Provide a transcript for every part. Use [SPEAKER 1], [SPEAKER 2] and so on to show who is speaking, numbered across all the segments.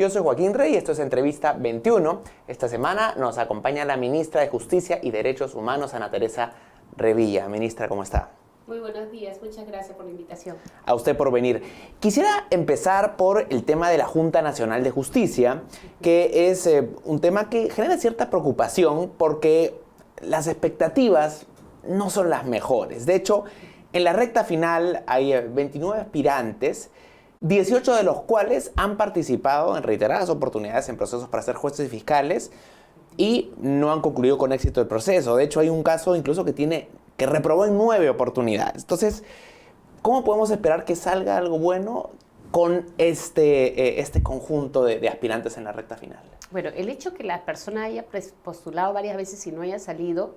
[SPEAKER 1] Yo soy Joaquín Rey y esto es Entrevista 21. Esta semana nos acompaña la ministra de Justicia y Derechos Humanos, Ana Teresa Revilla. Ministra, ¿cómo está?
[SPEAKER 2] Muy buenos días, muchas gracias por la invitación.
[SPEAKER 1] A usted por venir. Quisiera empezar por el tema de la Junta Nacional de Justicia, que es un tema que genera cierta preocupación porque las expectativas no son las mejores. De hecho, en la recta final hay 29 aspirantes, 18 de los cuales han participado en reiteradas oportunidades en procesos para ser jueces y fiscales y no han concluido con éxito el proceso. De hecho, hay un caso incluso que reprobó en 9 oportunidades. Entonces, ¿cómo podemos esperar que salga algo bueno con este conjunto de aspirantes en la recta final?
[SPEAKER 2] Bueno, el hecho que la persona haya postulado varias veces y no haya salido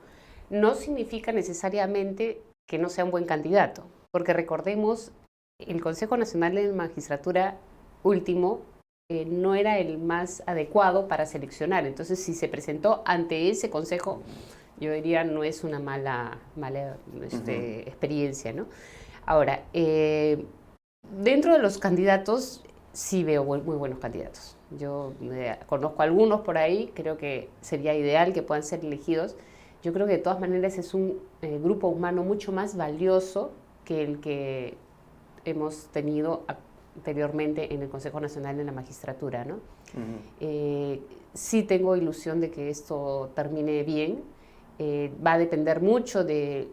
[SPEAKER 2] no significa necesariamente que no sea un buen candidato, porque recordemos, el Consejo Nacional de Magistratura último no era el más adecuado para seleccionar. Entonces, si se presentó ante ese consejo, yo diría no es una mala experiencia, ¿no? Ahora, dentro de los candidatos, sí veo muy buenos candidatos. Yo conozco algunos por ahí, creo que sería ideal que puedan ser elegidos. Yo creo que de todas maneras es un grupo humano mucho más valioso que el que hemos tenido anteriormente en el Consejo Nacional de la Magistratura, ¿no? Sí tengo ilusión de que esto termine bien. Va a depender mucho del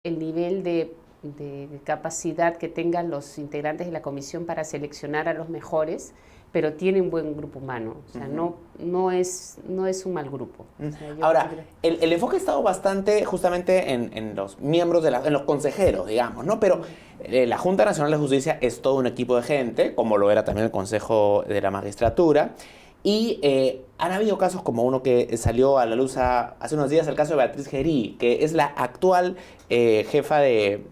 [SPEAKER 2] nivel de capacidad que tengan los integrantes de la comisión para seleccionar a los mejores, pero tiene un buen grupo humano, o sea, no es un mal grupo. O sea,
[SPEAKER 1] ahora, el enfoque ha estado bastante justamente en los miembros, en los consejeros, digamos, ¿no? Pero la Junta Nacional de Justicia es todo un equipo de gente, como lo era también el Consejo de la Magistratura, y han habido casos como uno que salió a la luz hace unos días, el caso de Beatriz Gerí, que es la actual jefa de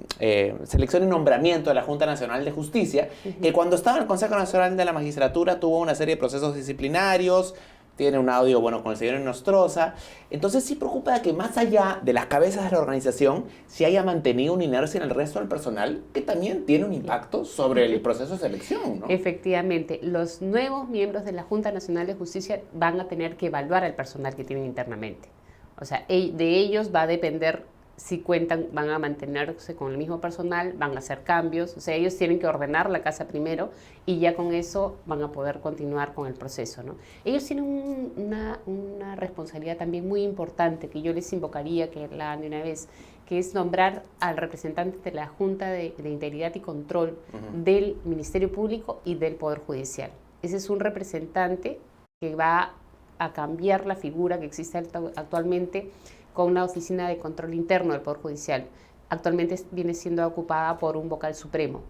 [SPEAKER 1] selección y nombramiento de la Junta Nacional de Justicia, que cuando estaba en el Consejo Nacional de la Magistratura tuvo una serie de procesos disciplinarios, tiene un audio, bueno, con el señor Nostroza. Entonces sí preocupa que más allá de las cabezas de la organización, se haya mantenido una inercia en el resto del personal que también tiene un impacto sobre el proceso de selección, ¿no?
[SPEAKER 2] Efectivamente, los nuevos miembros de la Junta Nacional de Justicia van a tener que evaluar al personal que tienen internamente. O sea, de ellos va a depender si van a mantenerse con el mismo personal, van a hacer cambios. O sea, ellos tienen que ordenar la casa primero y ya con eso van a poder continuar con el proceso, ¿no? Ellos tienen una responsabilidad también muy importante que yo les invocaría que la hagan de una vez, que es nombrar al representante de la Junta de Integridad y Control del Ministerio Público y del Poder Judicial. Ese es un representante que va a cambiar la figura que existe actualmente con una oficina de control interno del Poder Judicial. Actualmente viene siendo ocupada por un vocal supremo.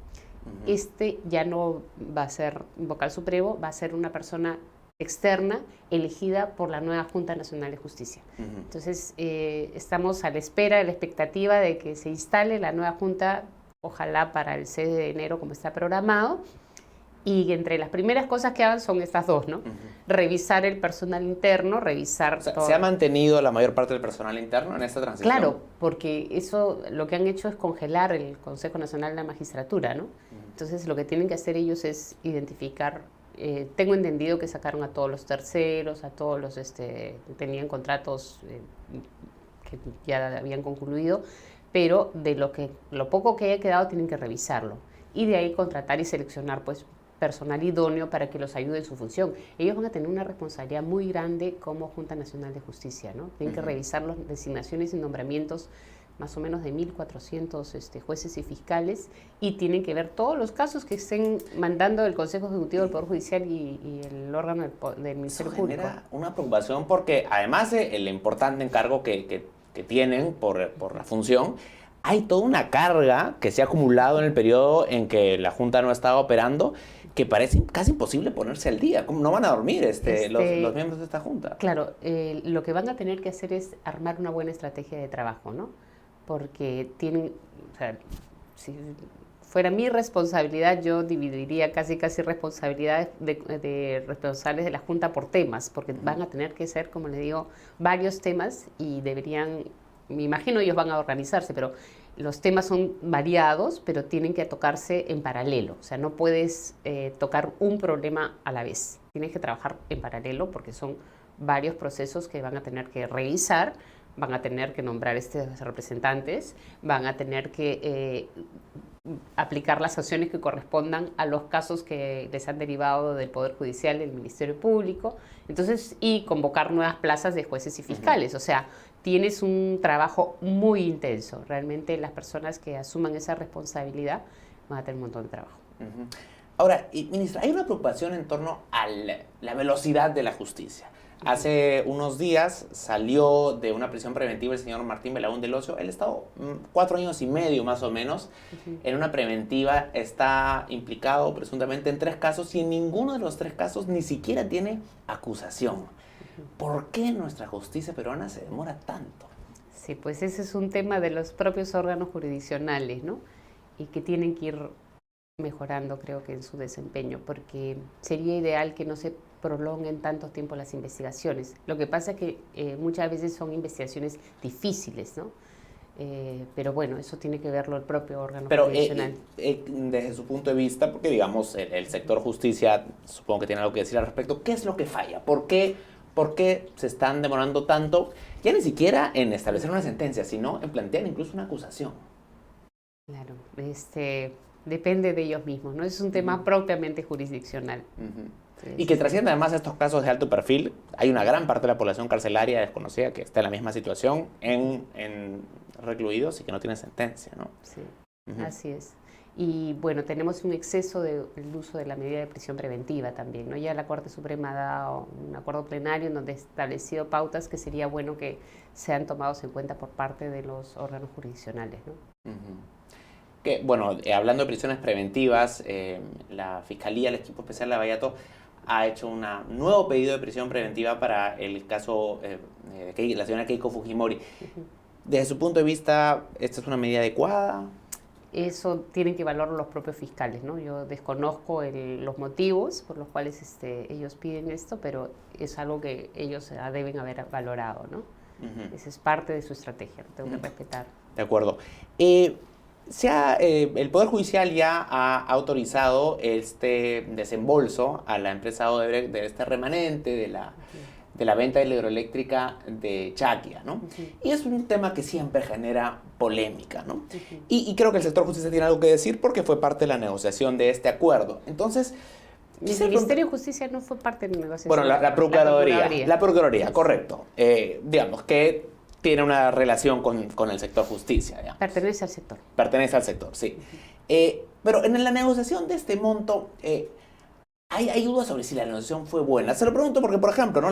[SPEAKER 2] Este ya no va a ser un vocal supremo, va a ser una persona externa elegida por la nueva Junta Nacional de Justicia. Entonces, estamos a la espera, a la expectativa de que se instale la nueva Junta, ojalá para el 6 de enero como está programado. Y entre las primeras cosas que hagan son estas dos, ¿no? Revisar el personal interno, revisar todo.
[SPEAKER 1] ¿Se ha mantenido la mayor parte del personal interno en esta transición?
[SPEAKER 2] Claro, porque eso lo que han hecho es congelar el Consejo Nacional de la Magistratura, ¿no? Entonces lo que tienen que hacer ellos es identificar, tengo entendido que sacaron a todos los terceros, a todos los tenían contratos que ya habían concluido, pero de lo poco que haya quedado tienen que revisarlo. Y de ahí contratar y seleccionar, pues, personal idóneo para que los ayude en su función. Ellos van a tener una responsabilidad muy grande como Junta Nacional de Justicia, ¿no? Tienen que revisar las designaciones y nombramientos más o menos de 1.400 jueces y fiscales y tienen que ver todos los casos que estén mandando el Consejo Ejecutivo del Poder Judicial y el órgano del Ministerio Público.
[SPEAKER 1] Genera una preocupación porque además del importante encargo que tienen por la función, hay toda una carga que se ha acumulado en el periodo en que la Junta no ha estado operando que parece casi imposible ponerse al día. ¿Cómo no van a dormir los miembros de esta Junta?
[SPEAKER 2] Claro, lo que van a tener que hacer es armar una buena estrategia de trabajo, ¿no? Porque o sea, si fuera mi responsabilidad, yo dividiría casi responsabilidades de responsables de la Junta por temas, porque van a tener que ser, como les digo, varios temas y deberían, me imagino ellos van a organizarse, pero los temas son variados, pero tienen que tocarse en paralelo. O sea, no puedes tocar un problema a la vez. Tienes que trabajar en paralelo porque son varios procesos que van a tener que revisar, van a tener que nombrar estos representantes, van a tener que aplicar las sanciones que correspondan a los casos que les han derivado del Poder Judicial, del Ministerio Público, entonces, y convocar nuevas plazas de jueces y fiscales. O sea, tienes un trabajo muy intenso. Realmente las personas que asuman esa responsabilidad van a tener un montón de trabajo.
[SPEAKER 1] Ahora, ministra, hay una preocupación en torno a la velocidad de la justicia. Hace unos días salió de una prisión preventiva el señor Martín Belaúnde Locio. Él ha estado 4 años y medio más o menos en una preventiva. Está implicado presuntamente en 3 casos y en ninguno de los 3 casos ni siquiera tiene acusación. ¿Por qué nuestra justicia peruana se demora tanto?
[SPEAKER 2] Sí, pues ese es un tema de los propios órganos jurisdiccionales, ¿no? Y que tienen que ir mejorando, creo que en su desempeño, porque sería ideal que no se prolonguen tanto tiempo las investigaciones. Lo que pasa es que muchas veces son investigaciones difíciles, ¿no? Pero bueno, eso tiene que verlo el propio órgano jurisdiccional.
[SPEAKER 1] Desde su punto de vista, porque digamos el sector justicia supongo que tiene algo que decir al respecto, ¿qué es lo que falla? ¿Por qué se están demorando tanto? Ya ni siquiera en establecer una sentencia, sino en plantear incluso una acusación.
[SPEAKER 2] Claro, depende de ellos mismos, ¿no? Es un tema propiamente jurisdiccional.
[SPEAKER 1] Y que trasciende además estos casos de alto perfil. Hay una gran parte de la población carcelaria desconocida que está en la misma situación en recluidos y que no tienen sentencia, ¿no?
[SPEAKER 2] Sí, así es. Y bueno, tenemos un exceso del uso de la medida de prisión preventiva también, ¿no? Ya la Corte Suprema ha dado un acuerdo plenario en donde ha establecido pautas que sería bueno que sean tomados en cuenta por parte de los órganos jurisdiccionales, ¿no?
[SPEAKER 1] Que, bueno, hablando de prisiones preventivas, la Fiscalía, el equipo especial de Lavallato, ha hecho un nuevo pedido de prisión preventiva para el caso de la señora Keiko Fujimori. Desde su punto de vista, ¿esta es una medida adecuada?
[SPEAKER 2] Eso tienen que evaluarlo los propios fiscales, ¿no? Yo desconozco los motivos por los cuales ellos piden esto, pero es algo que ellos deben haber valorado, ¿no? Esa es parte de su estrategia, lo tengo que respetar.
[SPEAKER 1] De acuerdo. El Poder Judicial ya ha autorizado este desembolso a la empresa Odebrecht de este remanente de la venta de la hidroeléctrica de Chaquia, ¿no? Y es un tema que siempre genera polémica, ¿no? Y creo que el sector justicia tiene algo que decir porque fue parte de la negociación de este acuerdo. Entonces,
[SPEAKER 2] el Ministerio de Justicia no fue parte de la negociación.
[SPEAKER 1] Bueno, la Procuraduría. La Procuraduría, correcto. Digamos que tiene una relación con el sector justicia. Digamos.
[SPEAKER 2] Pertenece al sector.
[SPEAKER 1] Pertenece al sector, sí. Pero en la negociación de este monto, hay dudas sobre si la negociación fue buena. Se lo pregunto porque, por ejemplo, ¿no?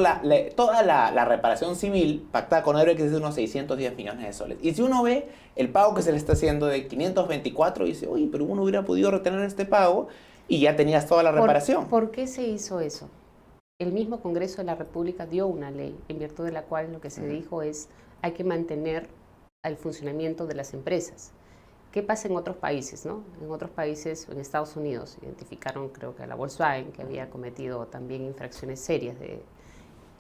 [SPEAKER 1] Toda la reparación civil pactada con Odebrecht es de unos 610 millones de soles. Y si uno ve el pago que se le está haciendo de 524, dice, oye, pero uno hubiera podido retener este pago y ya tenías toda la reparación.
[SPEAKER 2] ¿Por qué se hizo eso? El mismo Congreso de la República dio una ley en virtud de la cual lo que se dijo es hay que mantener el funcionamiento de las empresas. ¿Qué pasa en otros países, no? En otros países, en Estados Unidos, identificaron creo que a la Volkswagen que había cometido también infracciones serias.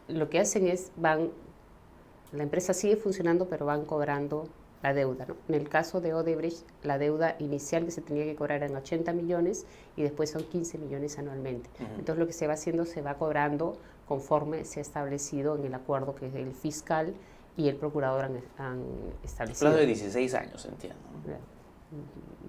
[SPEAKER 2] Lo que hacen es la empresa sigue funcionando pero van cobrando la deuda, ¿no? En el caso de Odebrecht, la deuda inicial que se tenía que cobrar eran 80 millones y después son 15 millones anualmente. Entonces lo que se va haciendo se va cobrando conforme se ha establecido en el acuerdo que el fiscal y el procurador han establecido.
[SPEAKER 1] Plazo de 16 años, entiendo.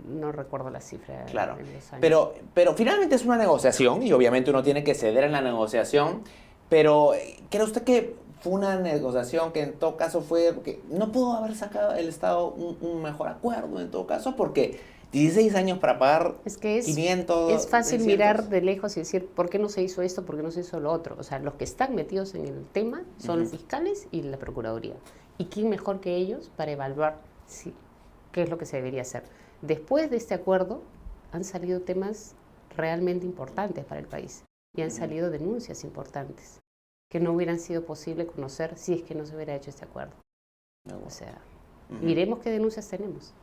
[SPEAKER 2] No recuerdo la cifra.
[SPEAKER 1] Claro,
[SPEAKER 2] de los años.
[SPEAKER 1] pero finalmente es una negociación y obviamente uno tiene que ceder en la negociación, pero ¿cree usted que fue una negociación que en todo caso que no pudo haber sacado el Estado un mejor acuerdo en todo caso? Porque 16 años para pagar 500...
[SPEAKER 2] Es fácil
[SPEAKER 1] 600.
[SPEAKER 2] mirar de lejos y decir, ¿por qué no se hizo esto? ¿Por qué no se hizo lo otro? O sea, los que están metidos en el tema son los fiscales y la Procuraduría. ¿Y quién mejor que ellos para evaluar qué es lo que se debería hacer? Después de este acuerdo han salido temas realmente importantes para el país y han salido denuncias importantes que no hubieran sido posible conocer si es que no se hubiera hecho este acuerdo. O sea, miremos qué denuncias tenemos.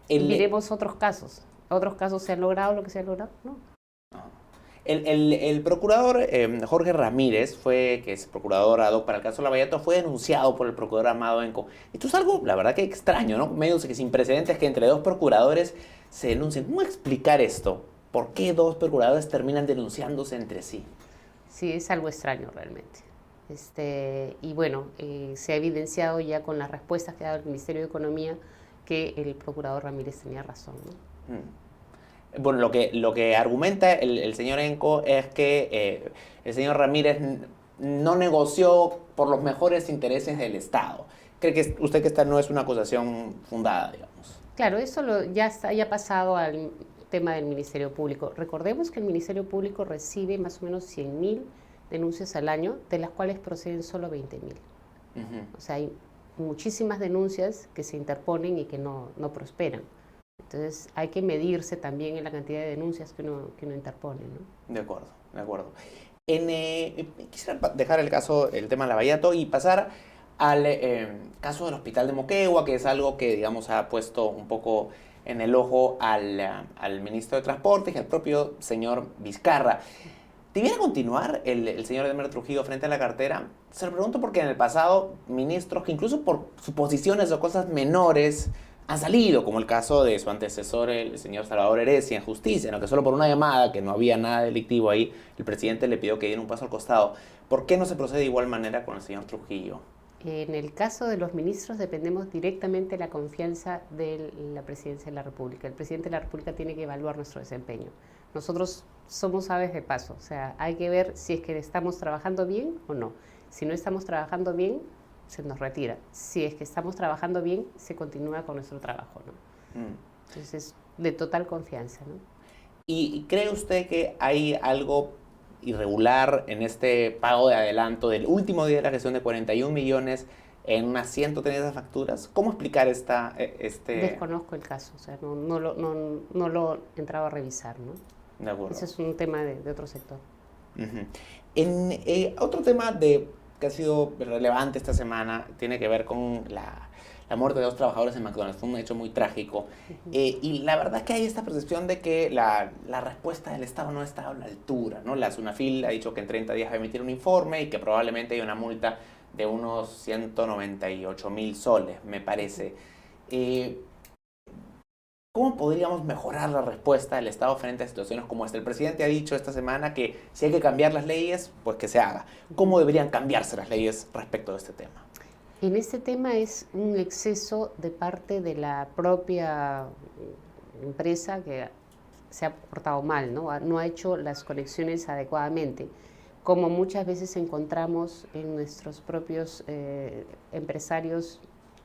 [SPEAKER 2] Miremos otros casos. ¿Otros casos se han logrado lo que se ha logrado? No.
[SPEAKER 1] El procurador Jorge Ramírez, que es procurador ad hoc para el caso Lavallato, fue denunciado por el procurador Amado Enco. Esto es algo, la verdad, que extraño, ¿no? Medio que sin precedentes que entre dos procuradores se denuncien. ¿Cómo explicar esto? ¿Por qué dos procuradores terminan denunciándose entre sí?
[SPEAKER 2] Sí, es algo extraño realmente. Y bueno, se ha evidenciado ya con las respuestas que ha dado el Ministerio de Economía que el procurador Ramírez tenía razón, ¿no?
[SPEAKER 1] Bueno, lo que argumenta el señor Enco es que el señor Ramírez no negoció por los mejores intereses del Estado. ¿Cree que usted que esta no es una acusación fundada, digamos?
[SPEAKER 2] Claro, eso ya ha pasado al tema del Ministerio Público. Recordemos que el Ministerio Público recibe más o menos 100.000 denuncias al año, de las cuales proceden solo 20.000. O sea, hay muchísimas denuncias que se interponen y que no prosperan. Entonces hay que medirse también en la cantidad de denuncias que uno interpone, ¿no?
[SPEAKER 1] De acuerdo, de acuerdo. Quisiera dejar el tema de Lavallato y pasar al caso del hospital de Moquegua, que es algo que, digamos, ha puesto un poco en el ojo al ministro de Transportes y al propio señor Vizcarra. ¿Debiera continuar el señor Edmer Trujillo frente a la cartera? Se lo pregunto porque en el pasado ministros que incluso por suposiciones o cosas menores han salido, como el caso de su antecesor, el señor Salvador Heresia, en justicia, ¿no? Que solo por una llamada, que no había nada delictivo ahí, el presidente le pidió que diera un paso al costado. ¿Por qué no se procede de igual manera con el señor Trujillo?
[SPEAKER 2] En el caso de los ministros dependemos directamente de la confianza de la presidencia de la República. El presidente de la República tiene que evaluar nuestro desempeño. Nosotros somos aves de paso, o sea, hay que ver si es que estamos trabajando bien o no. Si no estamos trabajando bien, se nos retira. Si es que estamos trabajando bien, se continúa con nuestro trabajo, ¿no? Entonces es de total confianza, ¿no?
[SPEAKER 1] ¿Y cree usted que hay algo irregular en este pago de adelanto del último día de la gestión de 41 millones en unas 130 facturas? ¿Cómo explicar
[SPEAKER 2] Desconozco el caso, o sea, no lo he entrado a revisar, ¿no?
[SPEAKER 1] De acuerdo.
[SPEAKER 2] Ese es un tema de otro sector.
[SPEAKER 1] Otro tema que ha sido relevante esta semana tiene que ver con la muerte de dos trabajadores en McDonald's. Fue un hecho muy trágico. Y la verdad es que hay esta percepción de que la respuesta del Estado no está a la altura, ¿no? La SUNAFIL ha dicho que en 30 días va a emitir un informe y que probablemente hay una multa de unos 198.000 soles, me parece. ¿Cómo podríamos mejorar la respuesta del Estado frente a situaciones como esta? El presidente ha dicho esta semana que si hay que cambiar las leyes, pues que se haga. ¿Cómo deberían cambiarse las leyes respecto de este tema?
[SPEAKER 2] En este tema es un exceso de parte de la propia empresa que se ha portado mal, ¿no? No ha hecho las conexiones adecuadamente, como muchas veces encontramos en nuestros propios empresarios,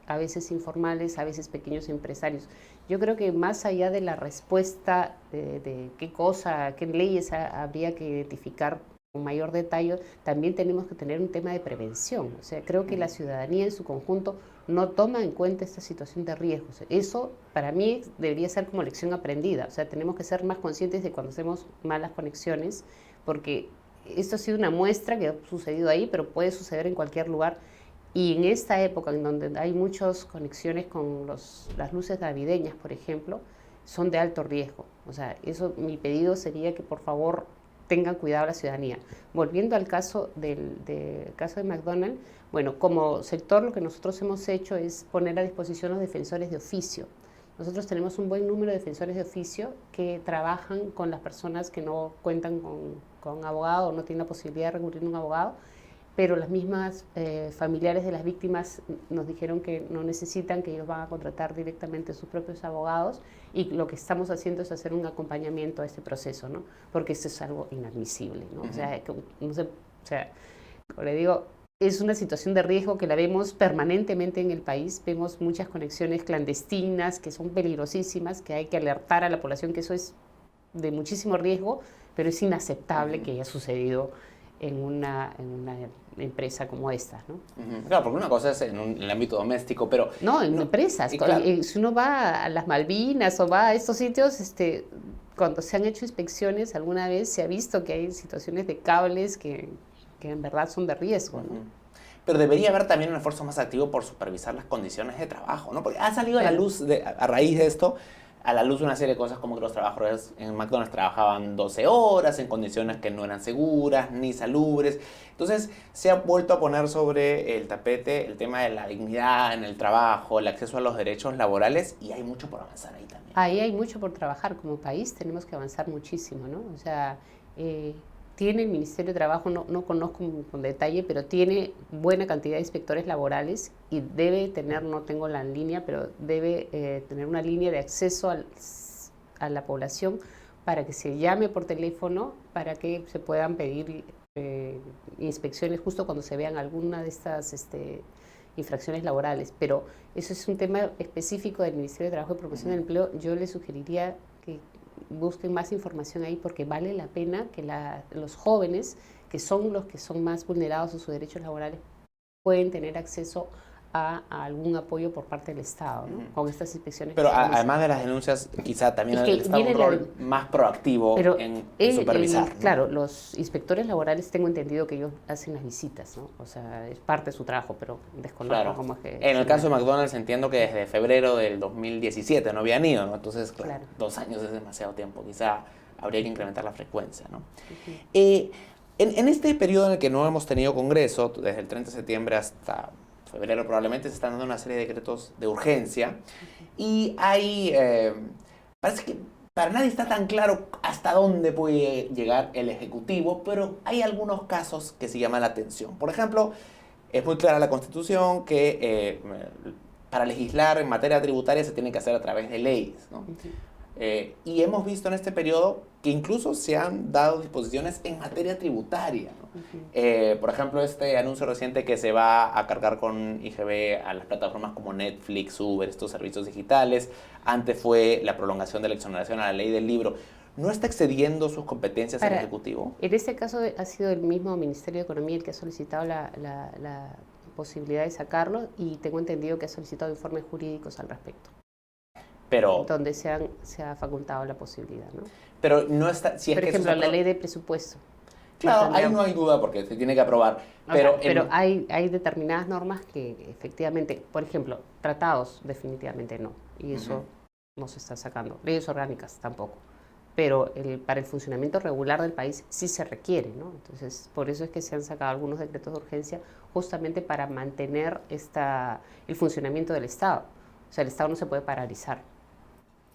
[SPEAKER 2] a veces informales, a veces pequeños empresarios. Yo creo que más allá de la respuesta de qué leyes habría que identificar con mayor detalle, también tenemos que tener un tema de prevención. O sea, creo que la ciudadanía en su conjunto no toma en cuenta esta situación de riesgos. Eso, para mí, debería ser como lección aprendida. O sea, tenemos que ser más conscientes de cuando hacemos malas conexiones, porque esto ha sido una muestra que ha sucedido ahí, pero puede suceder en cualquier lugar. Y en esta época en donde hay muchas conexiones con las luces navideñas, por ejemplo, son de alto riesgo. O sea, mi pedido sería que por favor tengan cuidado la ciudadanía. Volviendo al caso del caso de McDonald's, bueno, como sector lo que nosotros hemos hecho es poner a disposición los defensores de oficio. Nosotros tenemos un buen número de defensores de oficio que trabajan con las personas que no cuentan con abogado o no tienen la posibilidad de recurrir a un abogado, pero las mismas familiares de las víctimas nos dijeron que no necesitan, que ellos van a contratar directamente a sus propios abogados, y lo que estamos haciendo es hacer un acompañamiento a este proceso, ¿no? Porque esto es algo inadmisible, ¿no? O sea, como le digo, es una situación de riesgo que la vemos permanentemente en el país. Vemos muchas conexiones clandestinas que son peligrosísimas, que hay que alertar a la población que eso es de muchísimo riesgo, pero es inaceptable que haya sucedido en una empresa como esta, ¿no?
[SPEAKER 1] Claro, porque una cosa es en el ámbito doméstico, pero...
[SPEAKER 2] No, en empresas. Claro. Si uno va a las Malvinas o va a estos sitios, cuando se han hecho inspecciones alguna vez se ha visto que hay situaciones de cables que en verdad son de riesgo, ¿no?
[SPEAKER 1] Pero debería haber también un esfuerzo más activo por supervisar las condiciones de trabajo, ¿no? Porque ha salido a la luz, a raíz de esto, a la luz una serie de cosas como que los trabajadores en McDonald's trabajaban 12 horas en condiciones que no eran seguras ni salubres. Entonces se ha vuelto a poner sobre el tapete el tema de la dignidad en el trabajo, el acceso a los derechos laborales, y hay mucho por avanzar ahí también.
[SPEAKER 2] Ahí hay mucho por trabajar. Como país tenemos que avanzar muchísimo, ¿no? O sea, tiene el Ministerio de Trabajo, no conozco con detalle, pero tiene buena cantidad de inspectores laborales y debe tener, no tengo la línea, pero debe tener una línea de acceso a la población para que se llame por teléfono, para que se puedan pedir inspecciones justo cuando se vean alguna de estas infracciones laborales. Pero eso es un tema específico del Ministerio de Trabajo y Promoción del Empleo. Yo le sugeriría que busquen más información ahí, porque vale la pena que los jóvenes, que son los que son más vulnerados a sus derechos laborales, pueden tener acceso a algún apoyo por parte del Estado, ¿no? Con estas inspecciones.
[SPEAKER 1] Pero además de las denuncias, quizá también el Estado un rol más proactivo en supervisar, ¿no?
[SPEAKER 2] Claro, los inspectores laborales tengo entendido que ellos hacen las visitas, ¿no? O sea, es parte de su trabajo, pero desconozco cómo es que...
[SPEAKER 1] En el caso de McDonald's entiendo que desde febrero del 2017 no habían ido, ¿no? Entonces, claro, 2 años es demasiado tiempo, quizá habría que incrementar la frecuencia, ¿no? En este periodo en el que no hemos tenido congreso, desde el 30 de septiembre hasta febrero probablemente, se están dando una serie de decretos de urgencia, y hay, parece que para nadie está tan claro hasta dónde puede llegar el Ejecutivo, pero hay algunos casos que sí llaman la atención. Por ejemplo, es muy clara la Constitución que para legislar en materia tributaria se tiene que hacer a través de leyes, ¿no? Y hemos visto en este periodo que incluso se han dado disposiciones en materia tributaria, ¿no? Por ejemplo, este anuncio reciente que se va a cargar con IGB a las plataformas como Netflix, Uber, estos servicios digitales. Antes fue la prolongación de la exoneración a la ley del libro. ¿No está excediendo sus competencias el Ejecutivo?
[SPEAKER 2] En este caso ha sido el mismo Ministerio de Economía el que ha solicitado la posibilidad de sacarlo, y tengo entendido que ha solicitado informes jurídicos al respecto.
[SPEAKER 1] Pero,
[SPEAKER 2] donde se ha facultado la posibilidad, ¿no?
[SPEAKER 1] Pero no está... Si es
[SPEAKER 2] por ejemplo, la ley de presupuesto.
[SPEAKER 1] Claro, ahí no hay duda porque se tiene que aprobar.
[SPEAKER 2] Pero hay determinadas normas que efectivamente, por ejemplo, tratados definitivamente no, y eso no se está sacando. Leyes orgánicas tampoco. Pero para el funcionamiento regular del país sí se requiere, ¿no? Entonces, por eso es que se han sacado algunos decretos de urgencia, justamente para mantener el funcionamiento del Estado. O sea, el Estado no se puede paralizar.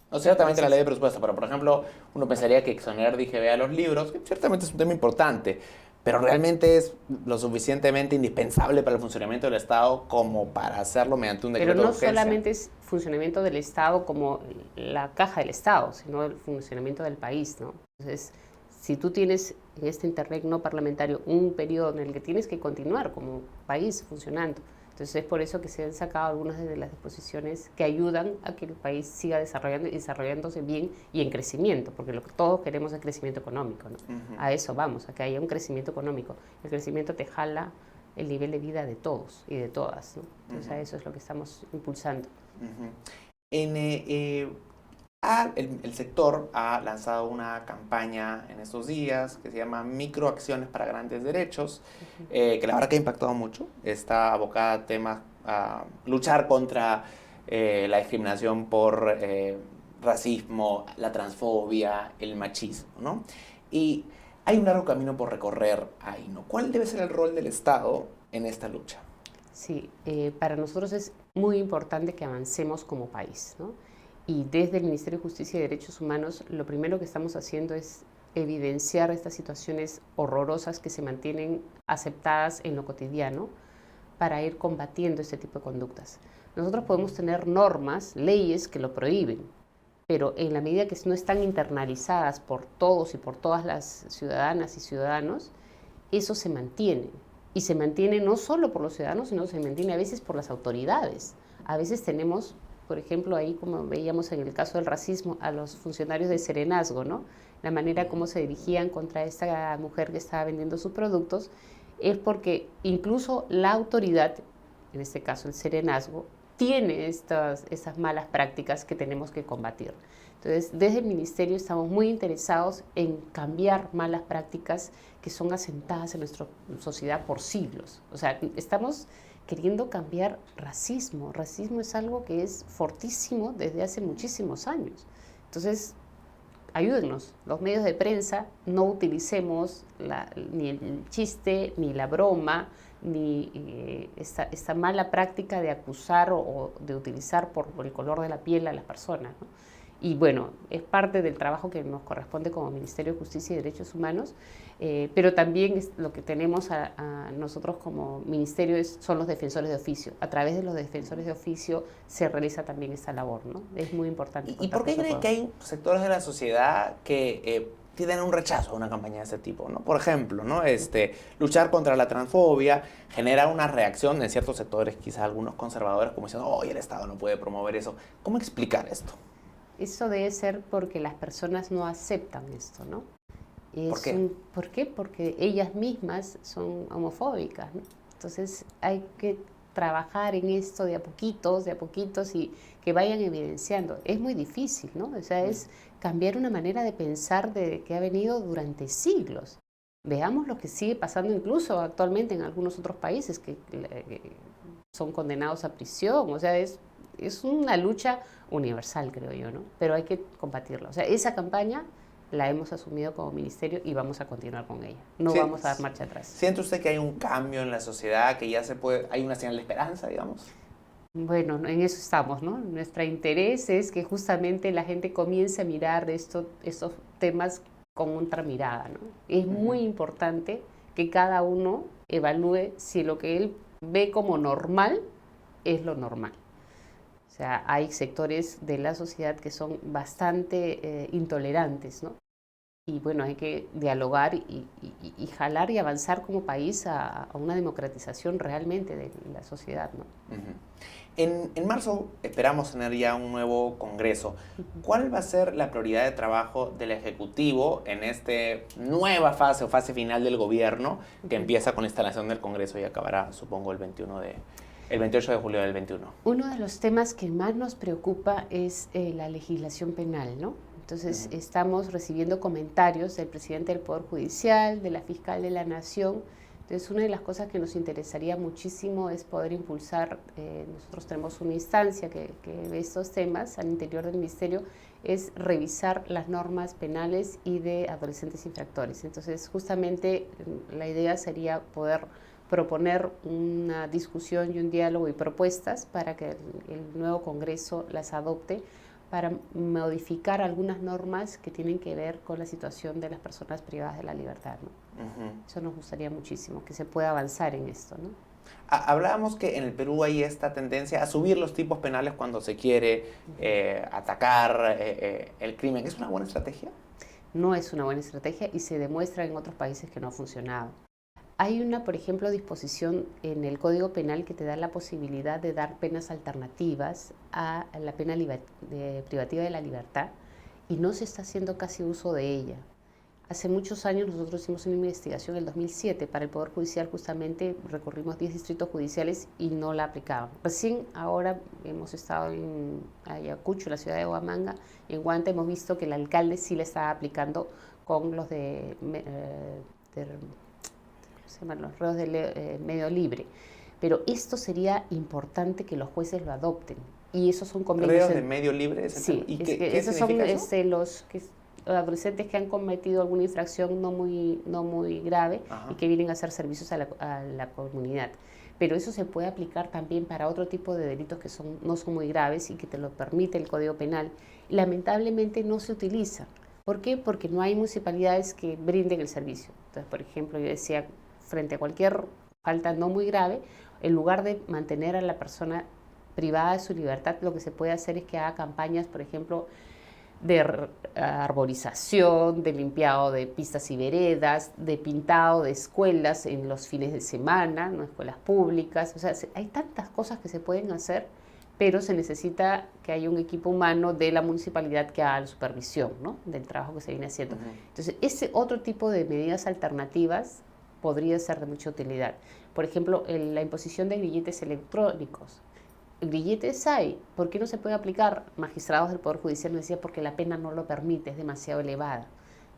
[SPEAKER 1] No, ciertamente la ley de presupuesto, pero por ejemplo, uno pensaría que exonerar de IGB a los libros, que ciertamente es un tema importante, pero realmente es lo suficientemente indispensable para el funcionamiento del Estado como para hacerlo mediante un decreto de urgencia.
[SPEAKER 2] Pero no solamente es funcionamiento del Estado como la caja del Estado, sino el funcionamiento del país, ¿no? Entonces, si tú tienes en este interregno parlamentario un periodo en el que tienes que continuar como país funcionando, entonces es por eso que se han sacado algunas de las disposiciones que ayudan a que el país siga desarrollándose bien y en crecimiento, porque lo que todos queremos es crecimiento económico, ¿no? A eso vamos, a que haya un crecimiento económico. El crecimiento te jala el nivel de vida de todos y de todas, ¿no? Entonces a eso es lo que estamos impulsando.
[SPEAKER 1] El sector ha lanzado una campaña en estos días que se llama Microacciones para Grandes Derechos, que la verdad que ha impactado mucho. Está abocada a temas, a luchar contra la discriminación por racismo, la transfobia, el machismo, ¿no? Y hay un largo camino por recorrer ahí, ¿no? ¿Cuál debe ser el rol del Estado en esta lucha?
[SPEAKER 2] Sí, para nosotros es muy importante que avancemos como país, ¿no? Y desde el Ministerio de Justicia y Derechos Humanos, lo primero que estamos haciendo es evidenciar estas situaciones horrorosas que se mantienen aceptadas en lo cotidiano para ir combatiendo este tipo de conductas. Nosotros podemos tener normas, leyes que lo prohíben, pero en la medida que no están internalizadas por todos y por todas las ciudadanas y ciudadanos, eso se mantiene. Y se mantiene no solo por los ciudadanos, sino se mantiene a veces por las autoridades. A veces tenemos... Por ejemplo, ahí como veíamos en el caso del racismo, a los funcionarios de Serenazgo, ¿no? La manera como se dirigían contra esta mujer que estaba vendiendo sus productos es porque incluso la autoridad, en este caso el Serenazgo, tiene esas malas prácticas que tenemos que combatir. Entonces, desde el Ministerio estamos muy interesados en cambiar malas prácticas que son asentadas en nuestra sociedad por siglos. O sea, estamos queriendo cambiar racismo. Racismo es algo que es fortísimo desde hace muchísimos años. Entonces, ayúdennos, los medios de prensa, no utilicemos ni el chiste, ni la broma, ni esta mala práctica de acusar o de utilizar por el color de la piel a las personas, ¿no? Y bueno, es parte del trabajo que nos corresponde como Ministerio de Justicia y Derechos Humanos, pero también lo que tenemos a nosotros como ministerio son los defensores de oficio. A través de los defensores de oficio se realiza también esta labor, ¿no? Es muy importante.
[SPEAKER 1] ¿Y por qué creen que hay sectores de la sociedad que tienen un rechazo a una campaña de este tipo, ¿no? Por ejemplo, ¿no? Luchar contra la transfobia genera una reacción en ciertos sectores, quizás algunos conservadores, como diciendo, oh, el Estado no puede promover eso. ¿Cómo explicar esto?
[SPEAKER 2] Eso debe ser porque las personas no aceptan esto, ¿no?
[SPEAKER 1] ¿Por qué?
[SPEAKER 2] ¿Por qué? Porque ellas mismas son homofóbicas, ¿no? Entonces hay que trabajar en esto de a poquitos y que vayan evidenciando. Es muy difícil, ¿no? O sea, es cambiar una manera de pensar que ha venido durante siglos. Veamos lo que sigue pasando incluso actualmente en algunos otros países que son condenados a prisión. O sea, es una lucha universal, creo yo, ¿no? Pero hay que combatirla. O sea, esa campaña la hemos asumido como ministerio y vamos a continuar con ella. No vamos a dar marcha atrás.
[SPEAKER 1] ¿Siente usted que hay un cambio en la sociedad, que ya hay una señal de esperanza, digamos?
[SPEAKER 2] Bueno, en eso estamos, ¿no? Nuestro interés es que justamente la gente comience a mirar estos temas con otra mirada, ¿no? Es muy importante que cada uno evalúe si lo que él ve como normal es lo normal. O sea, hay sectores de la sociedad que son bastante intolerantes, ¿no? Y bueno, hay que dialogar y jalar y avanzar como país a una democratización realmente de la sociedad, ¿no?
[SPEAKER 1] En marzo esperamos tener ya un nuevo Congreso. ¿Cuál va a ser la prioridad de trabajo del Ejecutivo en esta nueva fase o fase final del gobierno que empieza con la instalación del Congreso y acabará, supongo, el 28 de julio del 21?
[SPEAKER 2] Uno de los temas que más nos preocupa es la legislación penal, ¿no? Entonces, estamos recibiendo comentarios del presidente del Poder Judicial, de la fiscal de la Nación. Entonces, una de las cosas que nos interesaría muchísimo es poder impulsar, nosotros tenemos una instancia que ve estos temas al interior del Ministerio, es revisar las normas penales y de adolescentes infractores. Entonces, justamente la idea sería poder proponer una discusión y un diálogo y propuestas para que el nuevo Congreso las adopte para modificar algunas normas que tienen que ver con la situación de las personas privadas de la libertad, ¿no? Eso nos gustaría muchísimo, que se pueda avanzar en esto, ¿no?
[SPEAKER 1] Hablábamos que en el Perú hay esta tendencia a subir los tipos penales cuando se quiere atacar el crimen. ¿Es una buena estrategia?
[SPEAKER 2] No es una buena estrategia y se demuestra en otros países que no ha funcionado. Hay una, por ejemplo, disposición en el Código Penal que te da la posibilidad de dar penas alternativas a la pena privativa de la libertad y no se está haciendo casi uso de ella. Hace muchos años nosotros hicimos una investigación en el 2007 para el Poder Judicial, justamente recorrimos 10 distritos judiciales y no la aplicaban. Recién ahora hemos estado en Ayacucho, la ciudad de Huamanga, en Huanta hemos visto que el alcalde sí la estaba aplicando con los los reos de medio libre. Pero esto sería importante que los jueces lo adopten. Y esos son convenios...
[SPEAKER 1] ¿Reos de medio libre?
[SPEAKER 2] Sí,
[SPEAKER 1] ¿Y
[SPEAKER 2] esos son
[SPEAKER 1] eso?
[SPEAKER 2] los adolescentes que han cometido alguna infracción no muy grave. Ajá. Y que vienen a hacer servicios a la comunidad. Pero eso se puede aplicar también para otro tipo de delitos que no son muy graves y que te lo permite el Código Penal. Lamentablemente no se utiliza. ¿Por qué? Porque no hay municipalidades que brinden el servicio. Entonces, por ejemplo, yo decía, frente a cualquier falta no muy grave, en lugar de mantener a la persona privada de su libertad, lo que se puede hacer es que haga campañas, por ejemplo, de arborización, de limpiado de pistas y veredas, de pintado de escuelas en los fines de semana, no escuelas públicas. O sea, hay tantas cosas que se pueden hacer, pero se necesita que haya un equipo humano de la municipalidad que haga la supervisión, ¿no?, del trabajo que se viene haciendo. Entonces, ese otro tipo de medidas alternativas podría ser de mucha utilidad. Por ejemplo, la imposición de grilletes electrónicos. Grilletes hay, ¿por qué no se puede aplicar? Magistrados del Poder Judicial nos decían porque la pena no lo permite, es demasiado elevada.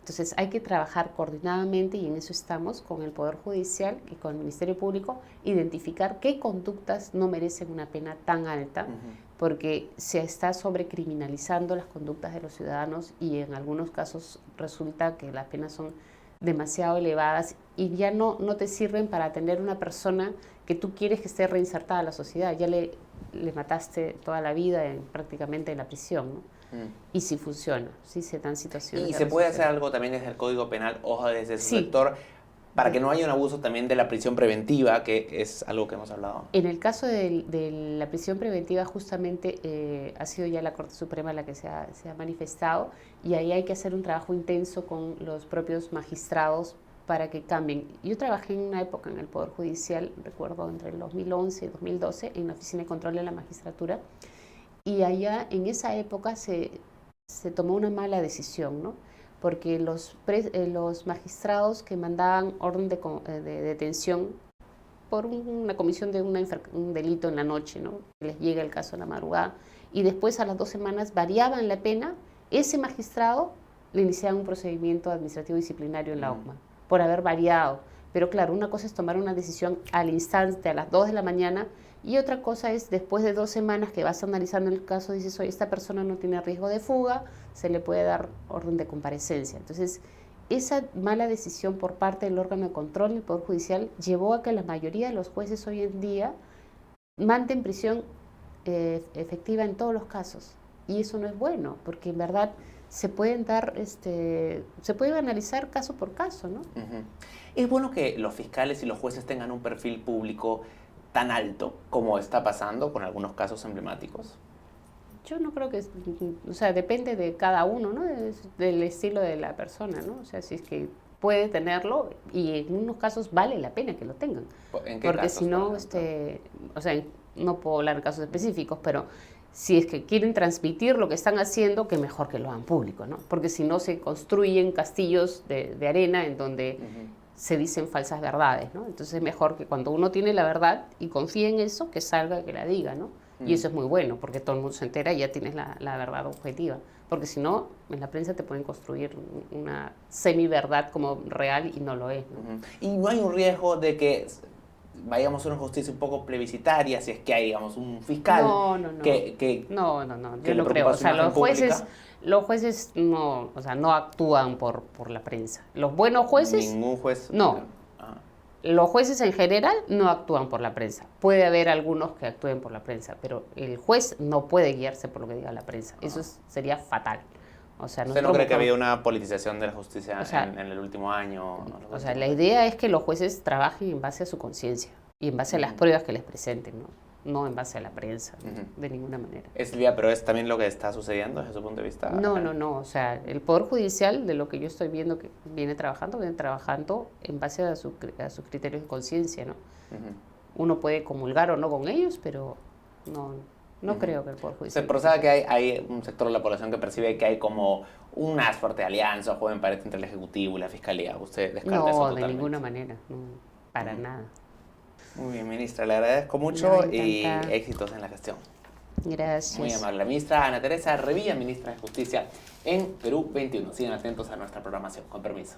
[SPEAKER 2] Entonces hay que trabajar coordinadamente y en eso estamos con el Poder Judicial y con el Ministerio Público, identificar qué conductas no merecen una pena tan alta, porque se está sobrecriminalizando las conductas de los ciudadanos y en algunos casos resulta que las penas son demasiado elevadas y ya no te sirven para atender a una persona que tú quieres que esté reinsertada a la sociedad. Ya le mataste toda la vida prácticamente en la prisión, ¿no? Y sí funciona, sí se dan situaciones.
[SPEAKER 1] ¿Y se puede hacer algo también desde el Código Penal o desde su
[SPEAKER 2] Sí.
[SPEAKER 1] sector para que no haya un abuso también de la prisión preventiva, que es algo que hemos hablado?
[SPEAKER 2] En el caso de la prisión preventiva, justamente ha sido ya la Corte Suprema la que se ha manifestado, y ahí hay que hacer un trabajo intenso con los propios magistrados para que cambien. Yo trabajé en una época en el Poder Judicial, recuerdo entre el 2011 y 2012, en la Oficina de Control de la Magistratura, y allá en esa época se tomó una mala decisión, ¿no? Porque los magistrados que mandaban orden de detención por una comisión de un delito en la noche, ¿no? Les llega el caso en la madrugada, y después a las 2 semanas variaban la pena, ese magistrado le iniciaban un procedimiento administrativo disciplinario en la OCMA por haber variado. Pero claro, una cosa es tomar una decisión al instante, a las 2 de la mañana, y otra cosa es después de 2 semanas que vas analizando el caso, dices, oye, esta persona no tiene riesgo de fuga, se le puede dar orden de comparecencia. Entonces, esa mala decisión por parte del órgano de control del Poder Judicial llevó a que la mayoría de los jueces hoy en día manden prisión efectiva en todos los casos. Y eso no es bueno, porque en verdad se pueden se puede analizar caso por caso, ¿no?
[SPEAKER 1] ¿Es bueno que los fiscales y los jueces tengan un perfil público tan alto como está pasando con algunos casos emblemáticos?
[SPEAKER 2] Yo no creo que, o sea, depende de cada uno, ¿no? Del estilo de la persona, ¿no? O sea, si es que puede tenerlo, y en unos casos vale la pena que lo tengan.
[SPEAKER 1] ¿En qué
[SPEAKER 2] porque
[SPEAKER 1] casos,
[SPEAKER 2] si no, o sea, no puedo hablar de casos específicos, pero si es que quieren transmitir lo que están haciendo, que mejor que lo hagan público, ¿no? Porque si no se construyen castillos de arena en donde se dicen falsas verdades, ¿no? Entonces es mejor que cuando uno tiene la verdad y confía en eso, que salga y que la diga, ¿no? Y eso es muy bueno, porque todo el mundo se entera y ya tienes la verdad objetiva. Porque si no, en la prensa te pueden construir una semi-verdad como real y no lo es, ¿no?
[SPEAKER 1] Y no hay un riesgo de que vayamos a una justicia un poco plebiscitaria, si es que hay, digamos, un fiscal
[SPEAKER 2] No.
[SPEAKER 1] que
[SPEAKER 2] No, yo no creo. O sea, los jueces no, o sea, no actúan por la prensa. Los buenos jueces...
[SPEAKER 1] Ningún juez...
[SPEAKER 2] No. Los jueces en general no actúan por la prensa. Puede haber algunos que actúen por la prensa, pero el juez no puede guiarse por lo que diga la prensa. Eso sería fatal. O sea,
[SPEAKER 1] ¿Usted no cree que había una politización de la justicia en el último año?
[SPEAKER 2] O sea, la idea es que los jueces trabajen en base a su conciencia y en base a las pruebas que les presenten, ¿no? No en base a la prensa, de ninguna manera.
[SPEAKER 1] Silvia, pero ¿es también lo que está sucediendo desde su punto de vista?
[SPEAKER 2] No. O sea, el Poder Judicial, de lo que yo estoy viendo que viene trabajando en base a sus criterios de conciencia, ¿no? Uno puede comulgar o no con ellos, pero no creo que el Poder Judicial...
[SPEAKER 1] Pero sabe que hay un sector de la población que percibe que hay como una fuerte alianza o juego en pared entre el Ejecutivo y la Fiscalía. ¿Usted descarta eso totalmente?
[SPEAKER 2] No, de ninguna manera, no, para nada.
[SPEAKER 1] Muy bien, ministra, le agradezco mucho y éxitos en la gestión.
[SPEAKER 2] Gracias.
[SPEAKER 1] Muy amable. La ministra Ana Teresa Revilla, ministra de Justicia en Perú 21. Sigan atentos a nuestra programación. Con permiso.